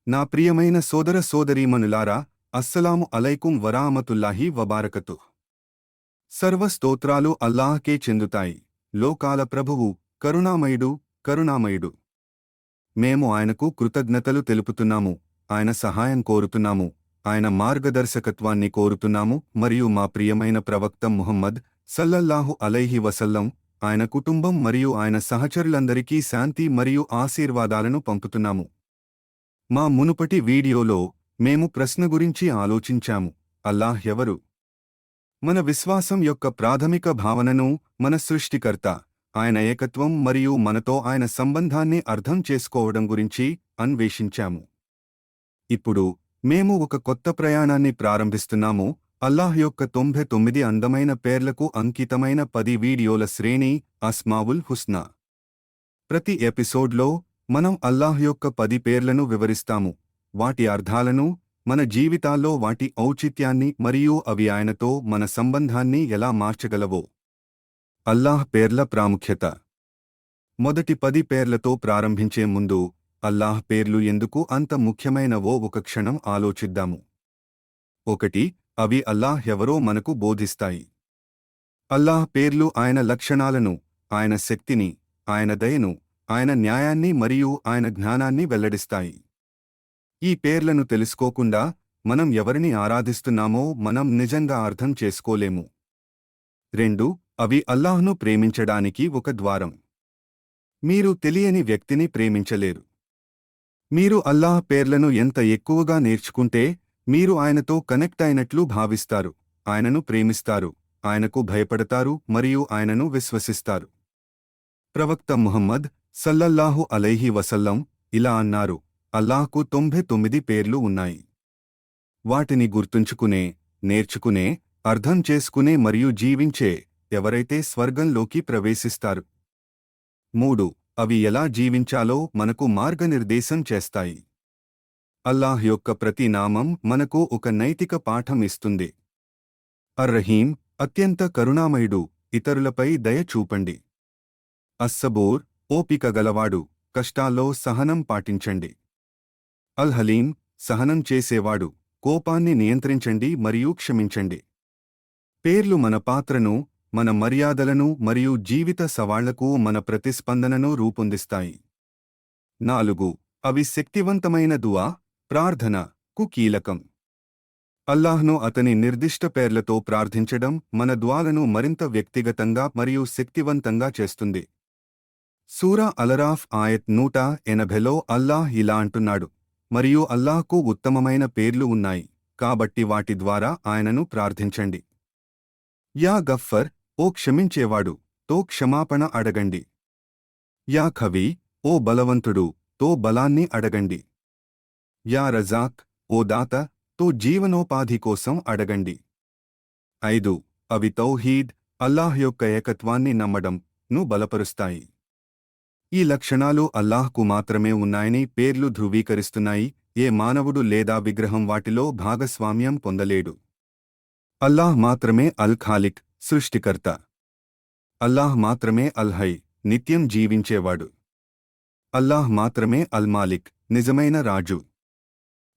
నా ప్రియమైన సోదర సోదరీమణులారా, అస్సలాము అలైకుం వరామతుల్లాహి వబారకతుహ్. సర్వ స్తోత్రాలు అల్లాహ్కే చెందుతాయి. లోకాల ప్రభువు, కరుణామయుడు, కరుణామయుడు. మేము ఆయనకు కృతజ్ఞతలు తెలుపుతున్నాము, ఆయన సహాయం కోరుతున్నాము, ఆయన మార్గదర్శకత్వాన్ని కోరుతున్నాము మరియు మా ప్రియమైన ప్రవక్త ముహమ్మద్ సల్లల్లాహు అలైహి వసల్లం, ఆయన కుటుంబం మరియు ఆయన సహచరులందరికీ శాంతి మరియు ఆశీర్వాదాలను పంపుతున్నాము. మా మునుపటి వీడియోలో మేము ప్రశ్న గురించి ఆలోచించాము: అల్లాహ్ ఎవరు? మన విశ్వాసం యొక్క ప్రాథమిక భావనను, మన సృష్టికర్త, ఆయన ఏకత్వం మరియు మనతో ఆయన సంబంధాన్ని అర్థం చేసుకోవడం గురించి అన్వేషించాము. ఇప్పుడు మేము ఒక కొత్త ప్రయాణాన్ని ప్రారంభిస్తున్నాము: అల్లాహ్ యొక్క 99 అందమైన పేర్లకు అంకితమైన 10 వీడియోల శ్రేణి అస్మావుల్ హుస్నా. ప్రతి ఎపిసోడ్లో మనం అల్లాహ్ యొక్క 10 పేర్లను వివరిస్తాము, వాటి అర్థాలను, మన జీవితాల్లో వాటి ఔచిత్యాన్ని మరియు అవి ఆయనతో మన సంబంధాన్ని ఎలా మార్చగలవో. అల్లాహ్ పేర్ల ప్రాముఖ్యత. మొదటి 10 పేర్లతో ప్రారంభించే ముందు అల్లాహ్ పేర్లు ఎందుకు అంత ముఖ్యమైనవో ఒక క్షణం ఆలోచిద్దాము. 1. అవి అల్లాహ్ ఎవరో మనకు బోధిస్తాయి. అల్లాహ్ పేర్లు ఆయన లక్షణాలను, ఆయన శక్తిని, ఆయన దయను, ఆయన న్యాయాన్ని మరియు ఆయన జ్ఞానాన్ని వెల్లడిస్తాయి. ఈ పేర్లను తెలుసుకోకుండా మనం ఎవరిని ఆరాధిస్తున్నామో మనం నిజంగా అర్థం చేసుకోలేము. 2. అవి అల్లాహ్ను ప్రేమించడానికి ఒక ద్వారం. మీరు తెలియని వ్యక్తిని ప్రేమించలేరు. మీరు అల్లాహ్ పేర్లను ఎంత ఎక్కువగా నేర్చుకుంటే మీరు ఆయనతో కనెక్ట్ అయినట్లు భావిస్తారు, ఆయనను ప్రేమిస్తారు, ఆయనకు భయపడతారు మరియు ఆయనను విశ్వసిస్తారు. ప్రవక్త ముహమ్మద్ సల్లల్లాహు అలైహి వసల్లం ఇలా అన్నారు: అల్లాహ్కు 99 పేర్లు ఉన్నాయి. వాటిని గుర్తుంచుకునే, నేర్చుకునే, అర్థం చేసుకునే మరియు జీవించే ఎవరైతే స్వర్గంలోకి ప్రవేశిస్తారు. 3. అవి ఎలా జీవించాలో మనకు మార్గనిర్దేశం చేస్తాయి. అల్లాహ్ యొక్క ప్రతి నామం మనకు ఒక నైతిక పాఠం ఇస్తుంది. అర్రహీం, అత్యంత కరుణామయుడు, ఇతరులపై దయ చూపండి. అస్సబూర్, ఓపిక గలవాడు, కష్టాల్లో సహనం పాటించండి. అల్-హలీం, సహనం చేసేవాడు, కోపాన్ని నియంత్రించండి మరియు క్షమించండి. పేర్లు మన పాత్రను, మన మర్యాదలను మరియు జీవిత సవాళ్లకు మన ప్రతిస్పందనను రూపొందిస్తాయి. 4. అవి శక్తివంతమైన దుఆ, ప్రార్థనకు కీలకం. అల్లాహ్ను అతని నిర్దిష్ట పేర్లతో ప్రార్థించడం మన దుఆలను మరింత వ్యక్తిగతంగా మరియు శక్తివంతంగా చేస్తుంది. సూరా అలరాఫ్ ఆయత్ 180లో అల్లాహ్ ఇలా అంటున్నాడు: మరియు అల్లాహ్కు ఉత్తమమైన పేర్లు ఉన్నాయి, కాబట్టి వాటి ద్వారా ఆయనను ప్రార్థించండి. యా గఫ్ఫర్, ఓ క్షమించేవాడు, తో క్షమాపణ అడగండి. యా ఖవీ, ఓ బలవంతుడు, తో బలాన్ని అడగండి. యా రజాక్, ఓ దాత, తో జీవనోపాధి కోసం అడగండి. 5. అవి తౌహీద్, అల్లాహ్ యొక్క ఏకత్వాన్ని నమ్మడం ను బలపరుస్తాయి. ఈ లక్షణాలు అల్లాహ్కు మాత్రమే ఉన్నాయని పేర్లు ధృవీకరిస్తున్నాయి. ఏ మానవుడు లేదా విగ్రహం వాటిలో భాగస్వామ్యం పొందలేడు. అల్లాహ్ మాత్రమే అల్ ఖాలిక్, సృష్టికర్త. అల్లాహ్ మాత్రమే అల్ హై, నిత్యం జీవించేవాడు. అల్లాహ్ మాత్రమే అల్ మాలిక్, నిజమైన రాజు.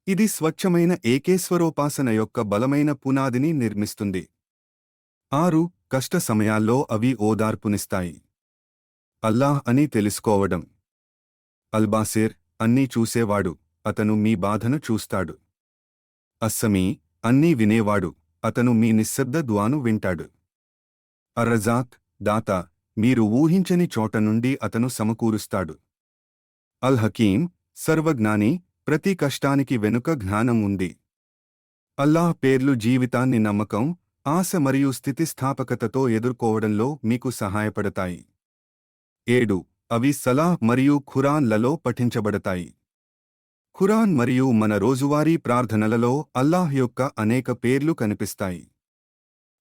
ఇది స్వచ్ఛమైన ఏకేశ్వరోపాసన యొక్క బలమైన పునాదిని నిర్మిస్తుంది. 6. కష్ట సమయాల్లో అవి ఓదార్పునిస్తాయి. అల్లాహ్ అని తెలుసుకోవడం. అల్బాసిర్, అన్నీ చూసేవాడు, అతను మీ బాధను చూస్తాడు. అస్సమీ, అన్నీ వినేవాడు, అతను మీ నిశ్శబ్ద దుఆను వింటాడు. అర్రజాక్, దాత, మీరు ఊహించని చోట నుండి అతను సమకూరుస్తాడు. అల్ హకీం, సర్వజ్ఞాని, ప్రతి కష్టానికి వెనుక జ్ఞానం ఉంది. అల్లాహ్ పేర్లు జీవితాన్ని నమ్మకం, ఆశ మరియు స్థితిస్థాపకతతో ఎదుర్కోవడంలో మీకు సహాయపడతాయి. 7. అవి సలాహ్ మరియు ఖురాన్లలో పఠించబడతాయి. ఖురాన్ మరియు మన రోజువారీ ప్రార్థనలలో అల్లాహ్ యొక్క అనేక పేర్లు కనిపిస్తాయి.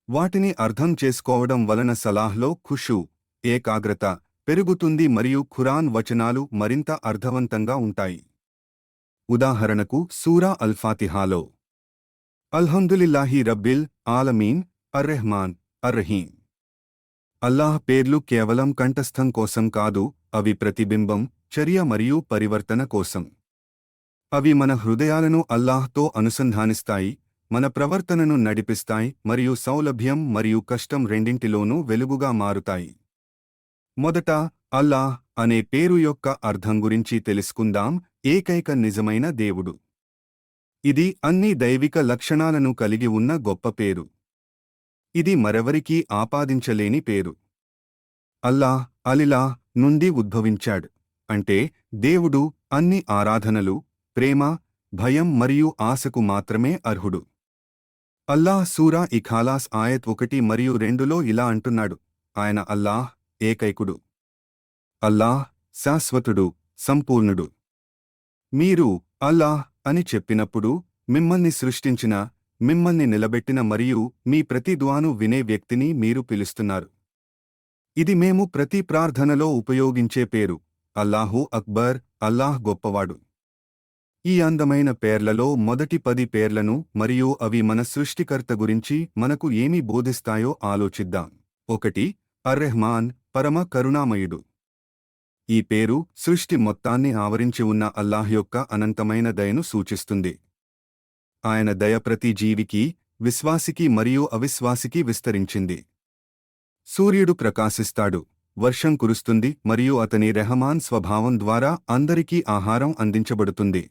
వాటిని అర్థం చేసుకోవడం వలన సలాహ్లో ఖుషూ, ఏకాగ్రత పెరుగుతుంది మరియు ఖురాన్ వచనాలు మరింత అర్థవంతంగా ఉంటాయి. ఉదాహరణకు సూరా అల్-ఫాతిహాలో అల్హమ్దులిల్లాహి రబ్బిల్ ఆలమీన్, అర్రెహ్మాన్, అర్రహీం. అల్లాహ్ పేర్లు కేవలం కంఠస్థం కోసం కాదు, అవి ప్రతిబింబం, చర్య మరియు పరివర్తన కోసం. అవి మన హృదయాలను అల్లాహ్తో అనుసంధానిస్తాయి, మన ప్రవర్తనను నడిపిస్తాయి మరియు సౌలభ్యం మరియు కష్టం రెండింటిలోనూ వెలుగుగా మారుతాయి. మొదట అల్లాహ్ అనే పేరు యొక్క అర్థం గురించి తెలుసుకుందాం. ఏకైక నిజమైన దేవుడు. ఇది అన్ని దైవిక లక్షణాలను కలిగి ఉన్న గొప్ప పేరు. ఇది మరెవరికీ ఆపాదించలేని పేరు. అల్లాహ్ అలిలాహ్ నుండి ఉద్భవించాడు, అంటే దేవుడు అన్ని ఆరాధనలు, ప్రేమ, భయం మరియు ఆశకు మాత్రమే అర్హుడు. అల్లాహ్ సూరా ఇఖలాస్ ఆయత్ 1 మరియు 2లో ఇలా అంటున్నాడు: ఆయన అల్లాహ్ ఏకైకుడు. అల్లాహ్ శాశ్వతుడు, సంపూర్ణుడు. మీరు అల్లాహ్ అని చెప్పినప్పుడు మిమ్మల్ని సృష్టించిన, మిమ్మల్ని నిలబెట్టిన మరియు మీ ప్రతి దుఆను వినే వ్యక్తిని మీరు పిలుస్తున్నారు. ఇది మేము ప్రతి ప్రార్థనలో ఉపయోగించే పేరు. అల్లాహు అక్బర్, అల్లాహ్ గొప్పవాడు. ఈ అందమైన పేర్లలో మొదటి 10 పేర్లను మరియు అవి మన సృష్టికర్త గురించి మనకు ఏమి బోధిస్తాయో ఆలోచిద్దాం. 1. అర్రెహ్మాన్, పరమ కరుణామయుడు. ఈ పేరు సృష్టి మొత్తాన్ని ఆవరించి ఉన్న అల్లాహ్ యొక్క అనంతమైన దయను సూచిస్తుంది. ఆయన దయ ప్రతి జీవికి, విశ్వాసికి మరియు అవిశ్వాసికి విస్తరించింది. సూర్యుడు ప్రకాశిస్తాడు, వర్షం కురుస్తుంది మరియు అతని రెహమాన్ స్వభావం ద్వారా అందరికీ ఆహారం అందించబడుతుంది.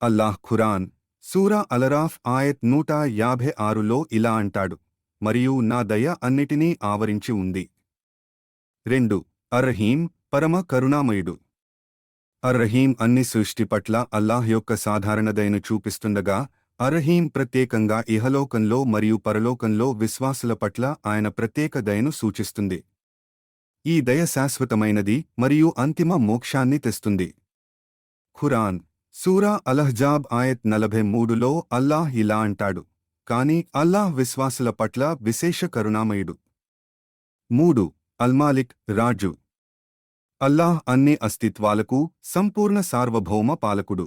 అల్లాహ్ ఖురాన్ సూరా అలరాఫ్ ఆయత్ 156లో ఇలా అంటాడు: మరియు నా దయ అన్నిటినీ ఆవరించి ఉంది. 2. అర్రహీం, పరమ కరుణామయుడు. అర్రహీం అన్ని సృష్టి పట్ల అల్లాహ్ యొక్క సాధారణ దయను చూపిస్తుండగా, అర్రహీం ప్రత్యేకంగా ఇహలోకంలో మరియు పరలోకంలో విశ్వాసుల పట్ల ఆయన ప్రత్యేక దయను సూచిస్తుంది. ఈ దయ శాశ్వతమైనది మరియు అంతిమ మోక్షాన్ని తెస్తుంది. ఖురాన్ సూరా అలహ్జాబ్ ఆయత్ 43లో అల్లాహ్ ఇలా అంటాడు: కాని అల్లాహ్ విశ్వాసుల పట్ల విశేష కరుణామయుడు. 3. అల్మాలిక్, రాజు. అల్లాహ్ అన్ని అస్తిత్వాలకు సంపూర్ణ సార్వభౌమ పాలకుడు.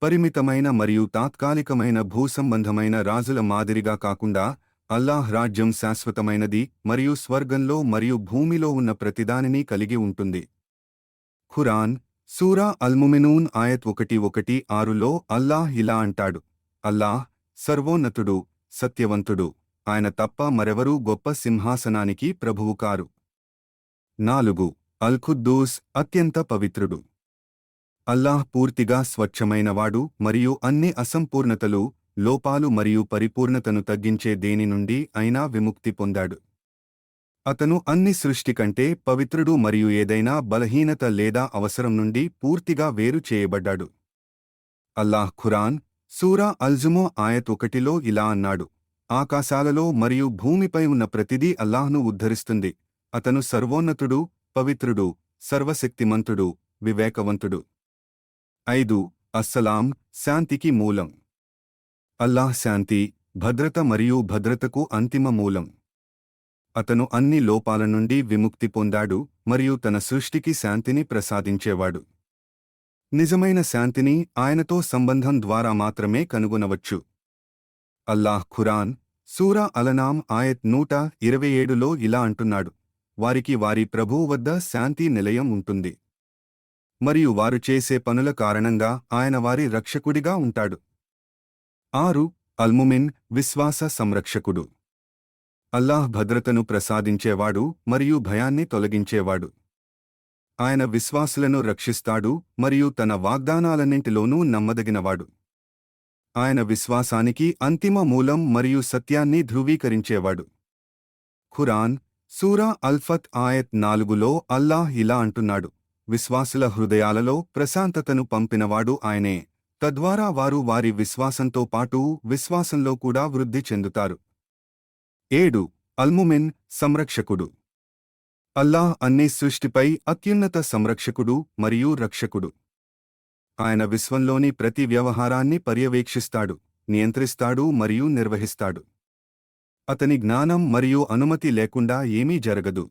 పరిమితమైన మరియు తాత్కాలికమైన భూసంబంధమైన రాజుల మాదిరిగా కాకుండా, అల్లాహ్ రాజ్యం శాశ్వతమైనది మరియు స్వర్గంలో మరియు భూమిలో ఉన్న ప్రతిదానిని కలిగి ఉంటుంది. ఖురాన్ సూరా అల్ముమినూన్ ఆయత్ 1:6లో అల్లాహ్ ఇలా అంటాడు: అల్లాహ్ సర్వోన్నతుడు, సత్యవంతుడు, ఆయన తప్ప మరెవరూ గొప్ప సింహాసనానికి ప్రభువు కారు. 4. అల్-ఖుద్దూస్, అత్యంత పవిత్రుడు. అల్లాహ్ పూర్తిగా స్వచ్ఛమైనవాడు మరియు అన్ని అసంపూర్ణతలు, లోపాలు మరియు పరిపూర్ణతను తగ్గించే దేని నుండి అయినా విముక్తి పొందాడు. అతను అన్ని సృష్టి కంటే పవిత్రుడు మరియు ఏదైనా బలహీనత లేదా అవసరం నుండి పూర్తిగా వేరు చేయబడ్డాడు. అల్లాహ్ ఖురాన్ సూరా అల్జుమో ఆయత్ 1లో ఇలా అన్నాడు: ఆకాశాలలో మరియు భూమిపై ఉన్న ప్రతిదీ అల్లాహ్ను ఉద్ధరిస్తుంది. అతను సర్వోన్నతుడు, పవిత్రుడు, సర్వశక్తిమంతుడు, వివేకవంతుడు. 5. అస్సలాం, శాంతికి మూలం. అల్లాహ్ శాంతి, భద్రత మరియు భద్రతకు అంతిమ మూలం. అతను అన్ని లోపాల నుండి విముక్తి పొందాడు మరియు తన సృష్టికి శాంతిని ప్రసాదించేవాడు. నిజమైన శాంతిని ఆయనతో సంబంధం ద్వారా మాత్రమే కనుగొనవచ్చు. అల్లాహ్ ఖురాన్ సూరా అలనాం ఆయత్ 127లో ఇలా అంటున్నాడు: వారికి వారి ప్రభువు వద్ద శాంతి నిలయం ఉంటుంది మరియు వారు చేసే పనుల కారణంగా ఆయన వారి రక్షకుడిగా ఉంటాడు. 6. అల్ముమిన్, విశ్వాస సంరక్షకుడు. అల్లాహ్ భద్రతను ప్రసాదించేవాడు మరియు భయాన్ని తొలగించేవాడు. ఆయన విశ్వాసులను రక్షిస్తాడు మరియు తన వాగ్దానాలన్నింటిలోనూ నమ్మదగినవాడు. ఆయన విశ్వాసానికి అంతిమ మూలం మరియు సత్యాన్ని ధృవీకరించేవాడు. ఖురాన్ సూరా అల్ఫత్ ఆయత్ 4లో అల్లాహ్ ఇలా అంటున్నాడు: విశ్వాసుల హృదయాలలో ప్రశాంతతను పంపినవాడు ఆయనే, తద్వారా వారు వారి విశ్వాసంతో పాటు విశ్వాసంలో కూడా వృద్ధి చెందుతారు. 7. అల్ముమిన్, సంరక్షకుడు. అల్లాహ్ అన్ని సృష్టిపై అత్యున్నత సంరక్షకుడు మరియు రక్షకుడు. ఆయన విశ్వంలోని ప్రతి వ్యవహారాన్ని పర్యవేక్షిస్తాడు, నియంత్రిస్తాడు మరియు నిర్వహిస్తాడు. అతని జ్ఞానం మరియు అనుమతి లేకుండా ఏమీ జరగదు.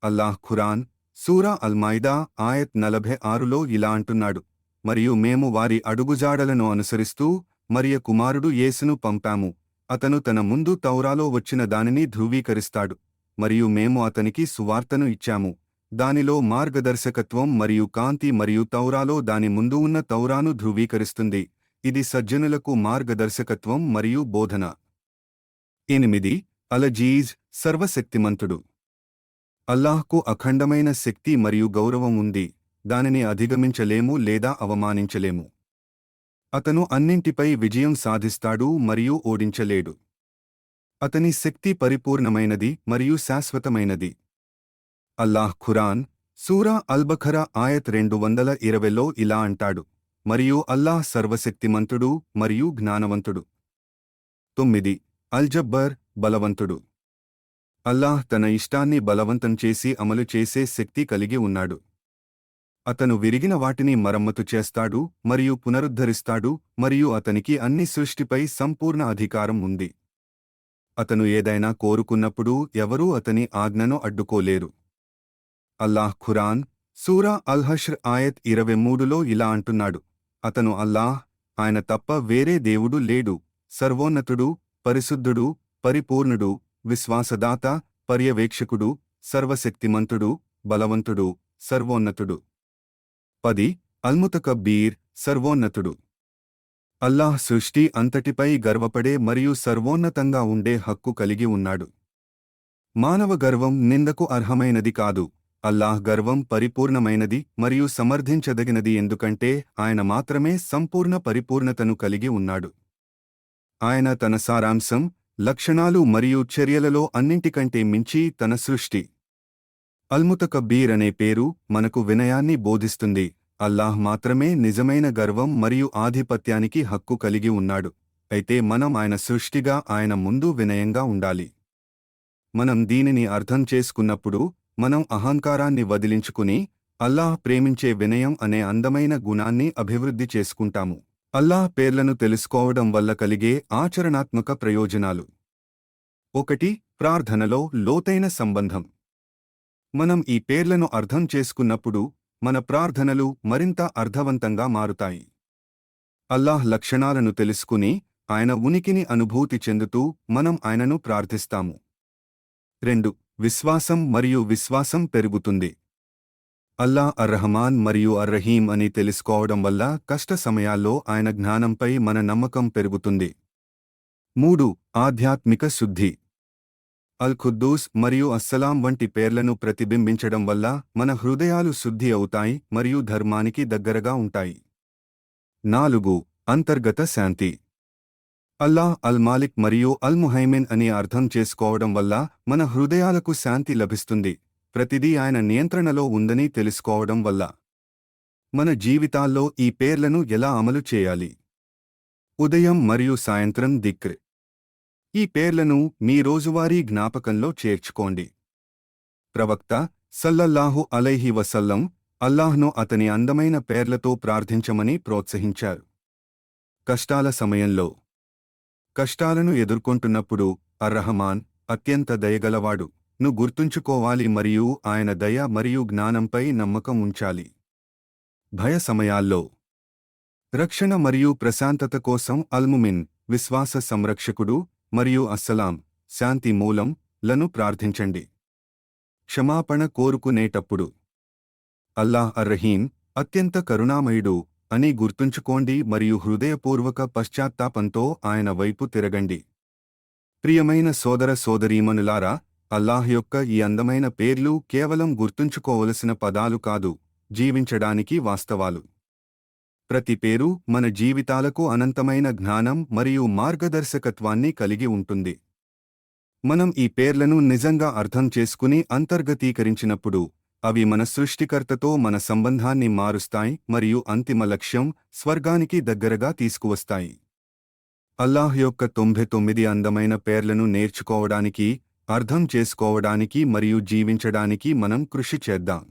అల్లాహ్ ఖురాన్ సూరా అల్మాయిదా ఆయత్ 46లో ఇలా అంటున్నాడు: మరియు మేము వారి అడుగుజాడలను అనుసరిస్తూ మరియ కుమారుడు యేసును పంపాము. అతను తన ముందు తౌరాలో వచ్చిన దానిని ధృవీకరిస్తాడు మరియు మేము అతనికి సువార్తను ఇచ్చాము. దానిలో మార్గదర్శకత్వం మరియు కాంతి మరియు తౌరాలో దాని ముందు ఉన్న తౌరాను ధృవీకరిస్తుంది. ఇది సజ్జనులకు మార్గదర్శకత్వం మరియు బోధన. 8 అల్-అజీజ్ సర్వశక్తిమంతుడు. అల్లాహ్కు అఖండమైన శక్తి మరియు గౌరవం ఉంది, దానిని అధిగమించలేము లేదా అవమానించలేము. అతను అన్నింటిపై విజయం సాధిస్తాడు మరియు ఓడించలేడు. అతని శక్తి పరిపూర్ణమైనది మరియు శాశ్వతమైనది. అల్లాహ్ ఖురాన్ సూరా అల్-బఖరా ఆయత్ 220లో ఇలా అంటాడు, మరియు అల్లాహ్ సర్వశక్తిమంతుడు మరియు జ్ఞానవంతుడు. 9 అల్-జబ్బర్ బలవంతుడు. అల్లాహ్ తన ఇష్టాన్ని బలవంతం చేసి అమలు చేసే శక్తి కలిగి ఉన్నాడు. అతను విరిగిన వాటిని మరమ్మతు చేస్తాడు మరియు పునరుద్ధరిస్తాడు, మరియు అతనికి అన్ని సృష్టిపై సంపూర్ణ అధికారం ఉంది. అతను ఏదైనా కోరుకున్నప్పుడు ఎవరూ అతని ఆజ్ఞను అడ్డుకోలేరు. అల్లాహ్ ఖురాన్ సూరా అల్-హష్ర్ ఆయత్ 23లో ఇలా అంటున్నాడు, అతను అల్లాహ్, ఆయన తప్ప వేరే దేవుడు లేడు, సర్వోన్నతుడు, పరిశుద్ధుడు, పరిపూర్ణుడు, విశ్వాసదాత, పర్యవేక్షకుడు, సర్వశక్తిమంతుడు, బలవంతుడు, సర్వోన్నతుడు. 10 అల్-ముతకబ్బీర్ సర్వోన్నతుడు. అల్లాహ్ సృష్టి అంతటిపై గర్వపడే మరియు సర్వోన్నతంగా ఉండే హక్కు కలిగి ఉన్నాడు. మానవ గర్వం నిందకు అర్హమైనది కాదు. అల్లాహ్ గర్వం పరిపూర్ణమైనది మరియు సమర్థించదగినది, ఎందుకంటే ఆయన మాత్రమే సంపూర్ణ పరిపూర్ణతను కలిగి ఉన్నాడు. ఆయన తన సారాంశం, లక్షణాలు మరియు చర్యలలో అన్నింటికంటే మించి తన సృష్టి. అల్-ముతకబ్బీర్ అనే పేరు మనకు వినయాన్ని బోధిస్తుంది. అల్లాహ్ మాత్రమే నిజమైన గర్వం మరియు ఆధిపత్యానికి హక్కు కలిగి ఉన్నాడు. అయితే మనం ఆయన సృష్టిగా ఆయన ముందు వినయంగా ఉండాలి. మనం దీనిని అర్థం చేసుకున్నప్పుడు మనం అహంకారాన్ని వదిలించుకుని అల్లాహ్ ప్రేమించే వినయం అనే అందమైన గుణాన్ని అభివృద్ధి చేసుకుంటాము. అల్లాహ్ పేర్లను తెలుసుకోవడం వల్ల కలిగే ఆచరణాత్మక ప్రయోజనాలు. 1 ప్రార్థనలో లోతైన సంబంధం. మనం ఈ పేర్లను అర్థం చేసుకున్నప్పుడు మన ప్రార్థనలు మరింత అర్థవంతంగా మారుతాయి. అల్లాహ్ లక్షణాలను తెలుసుకుని ఆయన ఉనికిని అనుభూతి చెందుతూ మనం ఆయనను ప్రార్థిస్తాము. 2 విశ్వాసం మరియు విశ్వాసం పెరుగుతుంది. అల్లాహ్ అర్-రహమాన్ మరియు అర్-రహీం అని తెలుసుకోవడం వల్ల కష్ట సమయాల్లో ఆయన జ్ఞానంపై మన నమ్మకం పెరుగుతుంది. 3 ఆధ్యాత్మిక శుద్ధి. అల్-ఖుద్దూస్ మరియు అస్సలాం వంటి పేర్లను ప్రతిబింబించడం వల్ల మన హృదయాలు శుద్ధి అవుతాయి మరియు ధర్మానికి దగ్గరగా ఉంటాయి. 4 అంతర్గత శాంతి. అల్లాహ్ అల్-మాలిక్ మరియు అల్-ముహైమిన్ అని అర్థం చేసుకోవడం వల్ల మన హృదయాలకు శాంతి లభిస్తుంది, ప్రతిదీ ఆయన నియంత్రణలో ఉందని తెలుసుకోవడం వల్ల. మన జీవితాల్లో ఈ పేర్లను ఎలా అమలు చేయాలి? ఉదయం మరియు సాయంత్రం దిక్ర్. ఈ పేర్లను మీ రోజువారీ జ్ఞాపకంలో చేర్చుకోండి. ప్రవక్త సల్లల్లాహు అలైహి వసల్లం అల్లాహ్ను అతని అందమైన పేర్లతో ప్రార్థించమని ప్రోత్సహించారు. కష్టాల సమయంలో. కష్టాలను ఎదుర్కొంటున్నప్పుడు అర్-రహమాన్ అత్యంత దయగలవాడు ను గుర్తుంచుకోవాలి మరియు ఆయన దయ మరియు జ్ఞానంపై నమ్మకం ఉంచాలి. భయ సమయాల్లో. రక్షణ మరియు ప్రశాంతత కోసం అల్-ముమిన్ విశ్వాస సంరక్షకుడు మరియు అస్సలాం శాంతి మూలం లను ప్రార్థించండి. క్షమాపణ కోరుకునేటప్పుడు అల్లాహ్ అర్-రహీం అత్యంత కరుణామయుడు అని గుర్తుంచుకోండి మరియు హృదయపూర్వక పశ్చాత్తాపంతో ఆయన వైపు తిరగండి. ప్రియమైన సోదర సోదరీమణులారా, అల్లాహ్ యొక్క ఈ అందమైన పేర్లు కేవలం గుర్తుంచుకోవలసిన పదాలు కాదు, జీవించడానికి వాస్తవాలు. ప్రతి పేరు మన జీవితాలకు అనంతమైన జ్ఞానం మరియు మార్గదర్శకత్వాన్ని కలిగి ఉంటుంది. మనం ఈ పేర్లను నిజంగా అర్థం చేసుకుని అంతర్గతీకరించినప్పుడు అవి మన సృష్టికర్తతో మన సంబంధాన్ని మారుస్తాయి మరియు అంతిమ లక్ష్యం స్వర్గానికి దగ్గరగా తీసుకువస్తాయి. అల్లాహ్ యొక్క 99 అందమైన పేర్లను నేర్చుకోవడానికి, అర్థం చేసుకోవడానికి మరియు జీవించడానికి మనం కృషి చేద్దాం.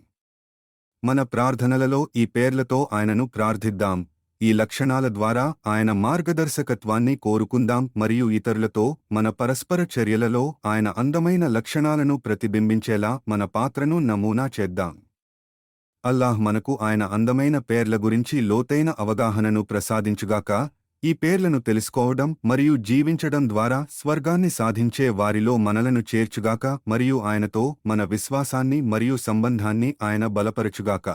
మన ప్రార్థనలలో ఈ పేర్లతో ఆయనను ప్రార్థిద్దాం. ఈ లక్షణాల ద్వారా ఆయన మార్గదర్శకత్వాన్ని కోరుకుందాం మరియు ఇతరులతో మన పరస్పర చర్యలలో ఆయన అందమైన లక్షణాలను ప్రతిబింబించేలా మన పాత్రను నమూనా చేద్దాం. అల్లాహ్ మనకు ఆయన అందమైన పేర్ల గురించి లోతైన అవగాహనను ప్రసాదించుగాక. ఈ పేర్లను తెలుసుకోవడం మరియు జీవించడం ద్వారా స్వర్గాన్ని సాధించే వారిలో మనలను చేర్చుగాక మరియు ఆయనతో మన విశ్వాసాన్ని మరియు సంబంధాన్ని ఆయన బలపరచుగాక.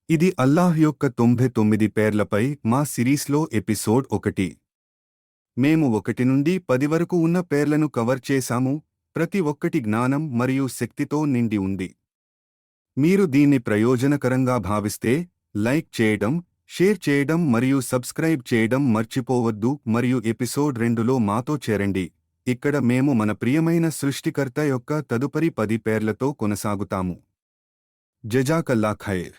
ఇది అల్లాహ్ యొక్క 99 పేర్లపై మా సిరీస్లో ఎపిసోడ్ 1. మేము 1 నుండి 10 వరకు ఉన్న పేర్లను కవర్ చేశాము. ప్రతి ఒక్కటి జ్ఞానం మరియు శక్తితో నిండి ఉంది. మీరు దీన్ని ప్రయోజనకరంగా భావిస్తే లైక్ చేయడం, షేర్ చేయడం మరియు సబ్స్క్రైబ్ చేయడం మర్చిపోవద్దు మరియు ఎపిసోడ్ 2లో మాతో చేరండి. ఇక్కడ మేము మన ప్రియమైన సృష్టికర్త యొక్క తదుపరి 10 పేర్లతో కొనసాగుతాము. జజాకల్లా ఖైర్.